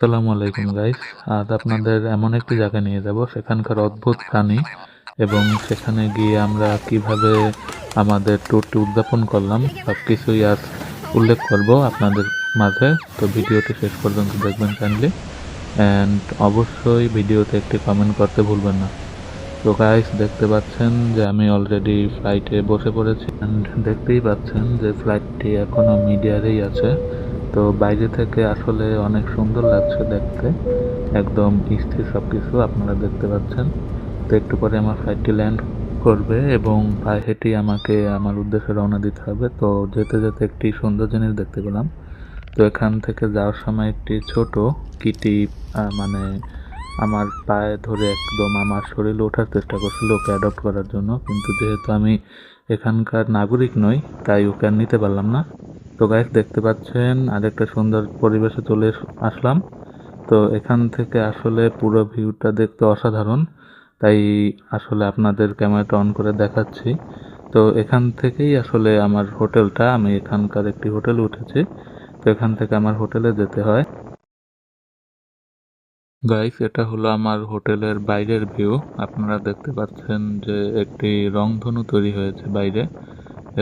আসসালামু আলাইকুম গাইস। আজ আপনাদের এমন একটি জায়গায় নিয়ে যাব, সেখানকার অদ্ভুত প্রাণী এবং সেখানে গিয়ে আমরা কিভাবে আমাদের ট্যুরটি উদযাপন করলাম সবকিছুই আজ উল্লেখ করব আপনাদের মাঝে। তো ভিডিওটি শেষ পর্যন্ত দেখবেন কাইন্ডলি, অ্যান্ড অবশ্যই ভিডিওতে একটি কমেন্ট করতে ভুলবেন না। তো গাইস, দেখতে পাচ্ছেন যে আমি অলরেডি ফ্লাইটে বসে পড়েছি, অ্যান্ড দেখতেই পাচ্ছেন যে ফ্লাইটটি এখনো মিডিয়ারেই আছে। তো বাইরে থেকে আসলে অনেক সুন্দর লাগছে দেখতে, একদম স্থির সবকিছু আপনারা দেখতে পাচ্ছেন। তো একটু পরে আমার ফ্লাইটটি ল্যান্ড করবে এবং পায়ে হেঁটেই আমাকে আমার উদ্দেশ্যে রওনা দিতে হবে। তো যেতে যেতে একটি সুন্দর জিনিস দেখতে পেলাম। তো এখান থেকে যাওয়ার সময় একটি ছোট কিটি মানে আমার পায়ে ধরে একদম আমার শরীরে ওঠার চেষ্টা করছিল ওকে অ্যাডপ্ট করার জন্য, কিন্তু যেহেতু আমি এখানকার নাগরিক নই তাই ওকে আর নিতে পারলাম না। তো গাইস, দেখতে পাচ্ছেন আরেকটা সুন্দর পরিবেশে চলে আসলাম। তো এখান থেকে আসলে পুরো ভিউটা দেখতে অসাধারণ, তাই আসলে আপনাদের ক্যামেরাটা অন করে দেখাচ্ছি। তো এখান থেকেই আসলে আমার হোটেলটা, আমি এখানকার একটি হোটেলে উঠেছি। তো এখান থেকে আমার হোটেলে যেতে হয়। গাইস, এটা হলো আমার হোটেলের বাইরের ভিউ। আপনারা দেখতে পাচ্ছেন যে একটি রংধনু তৈরি হয়েছে বাইরে,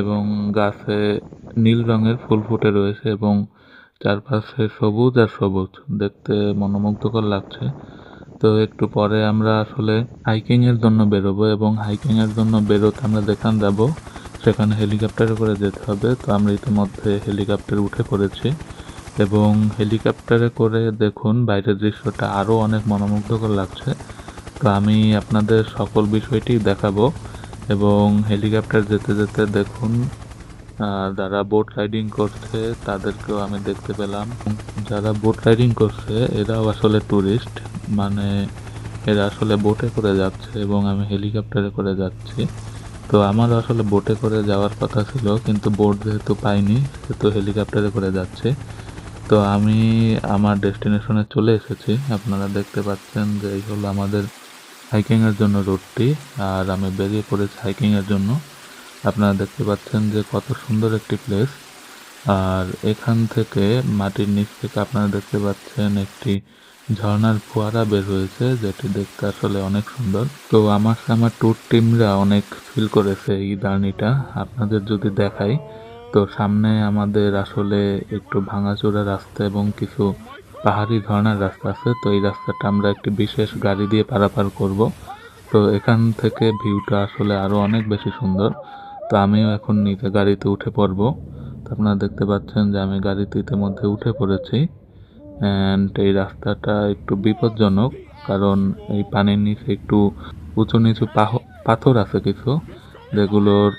এবং গাছে নীল রঙের ফুল ফুটে রয়েছে এবং চারপাশে সবুজ আর সবুজ, দেখতে মনোমুগ্ধকর লাগছে। তো একটু পরে আমরা আসলে হাইকিং এর জন্য বেরোবো, এবং হাইকিং এর জন্য বেরোতে আমরা যেখানে যাব সেখানে হেলিকপ্টারে করে যেতে হবে। তো আমরা ইতিমধ্যে হেলিকপ্টারে উঠে পড়েছি, এবং হেলিকপ্টারে করে দেখুন বাইরের দৃশ্যটা আরও অনেক মনোমুগ্ধকর লাগছে। তো আমি আপনাদের সকল বিষয়টি দেখাবো, এবং হেলিকপ্টার যেতে যেতে দেখুন যারা বোট রাইডিং করছে তাদেরকেও আমি দেখতে পেলাম। যারা বোট রাইডিং করছে এরাও আসলে ট্যুরিস্ট, মানে এরা আসলে বোটে করে যাচ্ছে এবং আমি হেলিকপ্টারে করে যাচ্ছি। তো আমার আসলে বোটে করে যাওয়ার কথা ছিল, কিন্তু বোট যেহেতু পাইনি সেহেতু হেলিকপ্টারে করে যাচ্ছে। তো আমি আমার ডেস্টিনেশনে চলে এসেছি। আপনারা দেখতে পাচ্ছেন যে এই হলো আমাদের হাইকিংয়ের জন্য রুটটি, আর আমি বেরিয়ে পড়েছি হাইকিংয়ের জন্য। আপনারা দেখতে পাচ্ছেন যে কত সুন্দর একটি প্লেস। আর এখান থেকে মাটির নিচ থেকে আপনারা দেখতে পাচ্ছেন একটি ঝর্ণার ফোয়ারা বের হয়েছে, যেটি দেখতে আসলে অনেক সুন্দর। তো আমার ট্যুর টিমরা অনেক ফিল করেছে এই জার্নিটা। আপনাদের যদি দেখাই, তো সামনে আমাদের আসলে একটু ভাঙাচোরা রাস্তা এবং কিছু পাহাড়ি ঝর্ণার রাস্তা আছে। তো এই রাস্তাটা আমরা একটি বিশেষ গাড়ি দিয়ে পারাপার করব। তো এখান থেকে ভিউটা আসলে আরো অনেক বেশি সুন্দর। তো আমিও এখন নিজে গাড়িতে উঠে পড়ব। তো আপনারা দেখতে পাচ্ছেন যে আমি গাড়িতে ইতিমধ্যে উঠে পড়েছি, অ্যান্ড এই রাস্তাটা একটু বিপজ্জনক, কারণ এই পানির নিচে একটু উঁচু নিচু পাথর আছে কিছু, যেগুলোর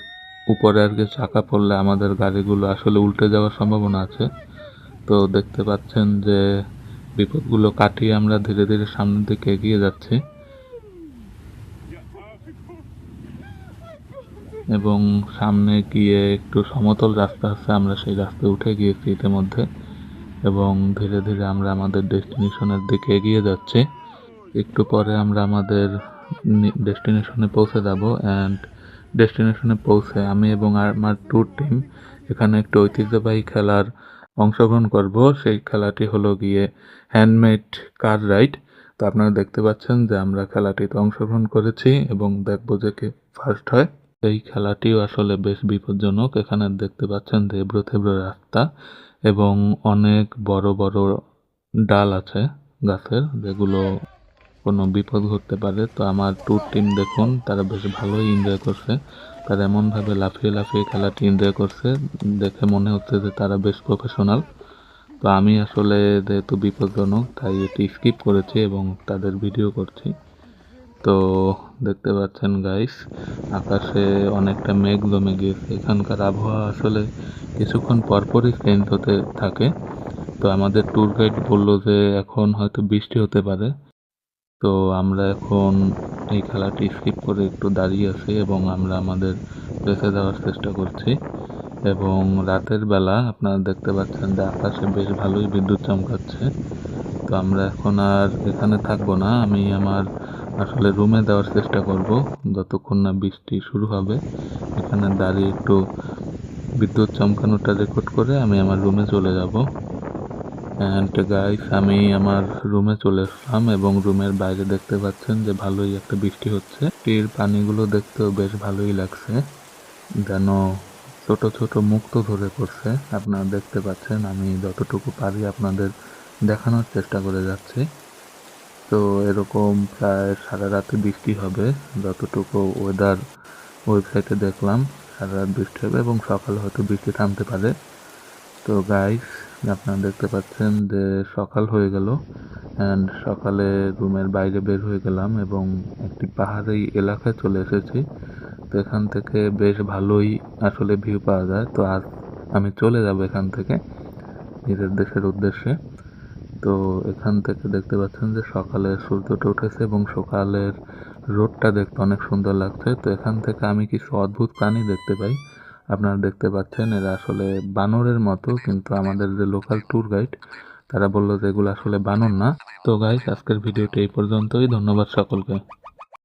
উপরে আর কি চাকা পড়লে আমাদের গাড়িগুলো আসলে উল্টে যাওয়ার সম্ভাবনা আছে। তো দেখতে পাচ্ছেন যে বিপদগুলো কাটিয়ে আমরা ধীরে ধীরে সামনের দিকে এগিয়ে যাচ্ছি, এবং সামনে গিয়ে একটু সমতল রাস্তা আছে, আমরা সেই রাস্তায় উঠে গিয়েছি ইতিমধ্যে, এবং ধীরে ধীরে আমরা আমাদের ডেস্টিনেশনের দিকে এগিয়ে যাচ্ছি। একটু পরে আমরা আমাদের ডেস্টিনেশনে পৌঁছে যাব, অ্যান্ড ডেস্টিনেশনে পৌঁছে আমি এবং আমার ট্যুর টিম এখানে একটু ঐতিহ্যবাহী খেলার অংশগ্রহণ করব। সেই খেলাটি হলো গিয়ে হ্যান্ডমেড কার রাইড। তো আপনারা দেখতে পাচ্ছেন যে আমরা খেলাটিতে অংশগ্রহণ করেছি, এবং দেখবো যে কে ফার্স্ট হয়। এই খেলাটিও আসলে বেশ বিপজ্জনক। এখানে দেখতে পাচ্ছেন যে এবড়ো থেবড়ো রাস্তা, এবং অনেক বড় বড় ডাল আছে গাছের, যেগুলো কোনো বিপদ ঘটতে পারে। তো আমার ট্যুর টিম দেখুন, তারা বেশ ভালোই এনজয় করছে। তারা এমনভাবে লাফিয়ে লাফিয়ে খেলাটি এনজয় করছে, দেখে মনে হচ্ছে যে তারা বেশ প্রফেশনাল। তো আমি আসলে যেহেতু বিপজ্জনক তাই এটি স্কিপ করেছি এবং তাদের ভিডিও করছি। তো দেখতে পাচ্ছেন গাইস, আকাশে অনেকটা মেঘ জমে গিয়েছে। এখানকার আবহাওয়া আসলে কিছুক্ষণ পরপরই চেঞ্জ হতে থাকে। তো আমাদের ট্যুর গাইড বলল যে এখন হয়তো বৃষ্টি হতে পারে। তো আমরা এখন এই খেলাটি স্কিপ করে একটু দাঁড়িয়ে আছি, এবং আমরা আমাদের প্লেসে যাওয়ার চেষ্টা করছি। এবং রাতের বেলা আপনারা দেখতে পাচ্ছেন যে আকাশে বেশ ভালোই বিদ্যুৎ চমকাচ্ছে। তো আমরা এখন আর এখানে থাকবো না, আমি আমার আসলে রুমে যাওয়ার চেষ্টা করব যতক্ষণ না বৃষ্টি শুরু হবে। এখানে দাঁড়িয়ে একটু বিদ্যুৎ চমকানোটা রেকর্ড করে আমি আমার রুমে চলে যাব। অ্যান্ড গাইস আমি আমার রুমে চলে এসলাম এবং রুমের বাইরে দেখতে পাচ্ছেন যে ভালোই একটা বৃষ্টি হচ্ছে। বৃষ্টির পানিগুলো দেখতেও বেশ ভালোই লাগছে, যেন ছোট ছোট মুক্তো ধরে পড়ছে। আপনারা দেখতে পাচ্ছেন, আমি যতটুকু পারি আপনাদের দেখানোর চেষ্টা করে যাচ্ছি। তো এরকম প্রায় সারা রাতে বৃষ্টি হবে, যতটুকু ওয়েদার ওয়েবসাইটে দেখলাম সারা রাত বৃষ্টি হবে এবং সকালে হয়তো বৃষ্টি থামতে পারে। তো গাইস আপনারা দেখতে পাচ্ছেন যে সকাল হয়ে গেল অ্যান্ড সকালে রুমের বাইরে বের হয়ে গেলাম এবং একটি পাহাড়ি এলাকায় চলে এসেছি। তো এখান থেকে বেশ ভালোই আসলে ভিউ পাওয়া যায়। তো আজ আমি চলে যাব এখান থেকে নিজের দেশের উদ্দেশ্যে। তো এখান থেকে দেখতে পাচ্ছেন যে সকালে সূর্যটা উঠেছে এবং সকালের রোদটা দেখতে অনেক সুন্দর লাগছে। তো এখান থেকে আমি কিছু অদ্ভুত প্রাণী দেখতে পাই। আপনারা দেখতে পাচ্ছেন এরা আসলে বানরের মতো, কিন্তু আমাদের যে লোকাল ট্যুর গাইড তারা বললো যে এগুলো আসলে বানর না। তো গাইস আজকের ভিডিওটি এই পর্যন্তই, ধন্যবাদ সকলকে।